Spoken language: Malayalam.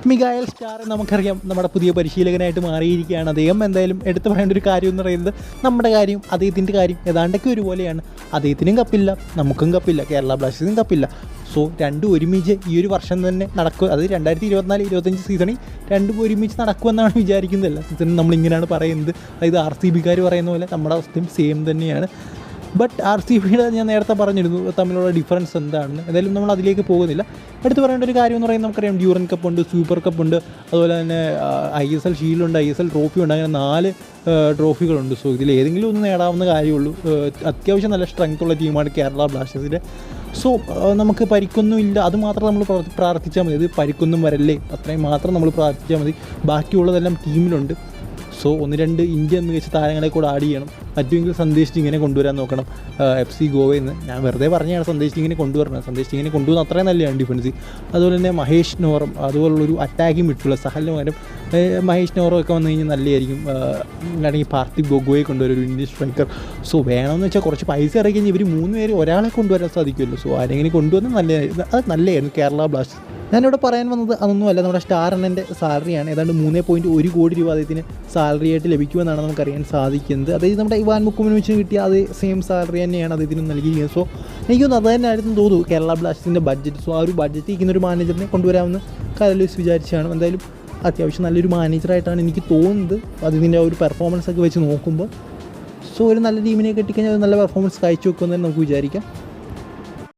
മിഗായൽ സ്റ്റാർ നമുക്കറിയാം നമ്മുടെ പുതിയ പരിശീലകനായിട്ട് മാറിയിരിക്കുകയാണ്. അദ്ദേഹം എന്തായാലും എടുത്തു പറയേണ്ട ഒരു കാര്യം എന്ന് പറയുന്നത് നമ്മുടെ കാര്യം അദ്ദേഹത്തിൻ്റെ കാര്യം ഏതാണ്ടൊക്കെ ഒരുപോലെയാണ്. അദ്ദേഹത്തിനും കപ്പില്ല, നമുക്കും കപ്പില്ല, കേരള ബ്ലാസ്റ്റേഴ്സിനും കപ്പില്ല. സോ രണ്ടും ഒരുമിച്ച് ഈ ഒരു വർഷം തന്നെ നടക്കും. അത് 2024-25 സീസണിൽ രണ്ടും ഒരുമിച്ച് നടക്കുമെന്നാണ് വിചാരിക്കുന്നത്. എല്ലാ സീസണും നമ്മളിങ്ങനെയാണ് പറയുന്നത്. അതായത് RCBക്കാർ പറയുന്ന പോലെ നമ്മുടെ അവസ്ഥയും സെയിം തന്നെയാണ്. ബട്ട് RCBയുടെ ഞാൻ നേരത്തെ പറഞ്ഞിരുന്നു തമ്മിലുള്ള ഡിഫറൻസ് എന്താണെന്ന്. എന്തായാലും നമ്മൾ അതിലേക്ക് പോകുന്നില്ല. എടുത്ത് പറയേണ്ട ഒരു കാര്യം എന്ന് പറയുന്നത് നമുക്കറിയാം ഡ്യൂറൻ കപ്പുണ്ട്, സൂപ്പർ കപ്പുണ്ട്, അതുപോലെ തന്നെ ISL ഷീൽഡുണ്ട്, ISL ട്രോഫി ഉണ്ട്. അങ്ങനെ 4 ട്രോഫികളുണ്ട്. സോ ഇതിൽ ഏതെങ്കിലും ഒന്ന് നേടാവുന്ന കാര്യമുള്ളൂ. അത്യാവശ്യം നല്ല സ്ട്രെങ്ത് ഉള്ള ടീമാണ് കേരള ബ്ലാസ്റ്റേഴ്സിൻ്റെ. സോ നമുക്ക് പരിക്കൊന്നും ഇല്ല, അത് മാത്രം നമ്മൾ പ്രാർത്ഥിച്ചാൽ മതി. ഇത് പരിക്കൊന്നും വരല്ലേ, അത്രയും മാത്രം നമ്മൾ പ്രാർത്ഥിച്ചാൽ മതി. ബാക്കിയുള്ളതെല്ലാം ടീമിലുണ്ട്. സോ 1-2 ഇന്ത്യൻ മികച്ച താരങ്ങളെ കൂടെ ആഡ് ചെയ്യണം. പറ്റുമെങ്കിൽ സന്ദേശ് ഇങ്ങനെ കൊണ്ടുവരാൻ നോക്കണം FC ഗോവയിൽ നിന്ന്. ഞാൻ വെറുതെ പറഞ്ഞാണ് സന്ദേശ് ഇങ്ങനെ കൊണ്ടുവരണം. സന്ദേശ് ഇങ്ങനെ കൊണ്ടുവന്ന് അത്രയും നല്ലതാണ് ഡിഫൻസ്. അതുപോലെ തന്നെ മഹേഷ് നോറും അതുപോലുള്ളൊരു അറ്റാക്കിംഗ് മിഡ്ഫീൽഡർ സഹലിന് പകരം മഹേഷ് നോറും ഒക്കെ വന്നു കഴിഞ്ഞാൽ നല്ലതായിരിക്കും. അല്ലെങ്കിൽ പാർത്ഥിവ് ഗൊഗോയെ കൊണ്ടുവരും, ഒരു ഇന്ത്യൻ സ്ട്രൈക്കർ. സോ വേണമെന്ന് വെച്ചാൽ കുറച്ച് പൈസ ഇറക്കി കഴിഞ്ഞാൽ ഇവർ 3 പേര് ഒരാളെ കൊണ്ടുവരാൻ സാധിക്കുമല്ലോ. സോ ആരെങ്കിലും കൊണ്ടുവന്നാൽ നല്ലതായിരുന്നു കേരള ബ്ലാസ്റ്റേഴ്സ്. ഞാനിവിടെ പറയാൻ വന്നത് അതൊന്നുമല്ല, നമ്മുടെ സ്റ്റാർ അണ്ണൻ്റെ സാലറിയാണ്. ഏതാണ്ട് 3.1 കോടി രൂപ അദ്ദേഹത്തിന് സാലറി ആയിട്ട് ലഭിക്കുമെന്നാണ് നമുക്കറിയാൻ സാധിക്കുന്നത്. അതായത് നമ്മുടെ ഇവാൻ മുക്കുമിനോവിച്ചിന് കിട്ടിയ അതേ സെയിം സാലറി തന്നെയാണ് അദ്ദേഹത്തിന് നൽകിയിരിക്കുന്നത്. സോ എനിക്കൊന്നും അത് തന്നെയായിരുന്നു തോന്നുന്നു കേരള ബ്ലാസ്റ്റേഴ്സിൻ്റെ ബഡ്ജറ്റ്. സോ ആ ഒരു ബഡ്ജറ്റ് ഇരിക്കുന്ന ഒരു മാനേജറിനെ കൊണ്ടുവരാമെന്ന് കരലോസ് വിചാരിച്ചാണ്. എന്തായാലും അത്യാവശ്യം നല്ലൊരു മാനേജറായിട്ടാണ് എനിക്ക് തോന്നുന്നത്. അതിൻ്റെ ആ ഒരു പെർഫോമൻസ് ഒക്കെ വെച്ച് നോക്കുമ്പോൾ. സോ ഒരു നല്ല ടീമിനെ കിട്ടിക്കഴിഞ്ഞാൽ ഒരു നല്ല പെർഫോമൻസ് കാഴ്ച വെക്കുമെന്ന് നമുക്ക് വിചാരിക്കാം.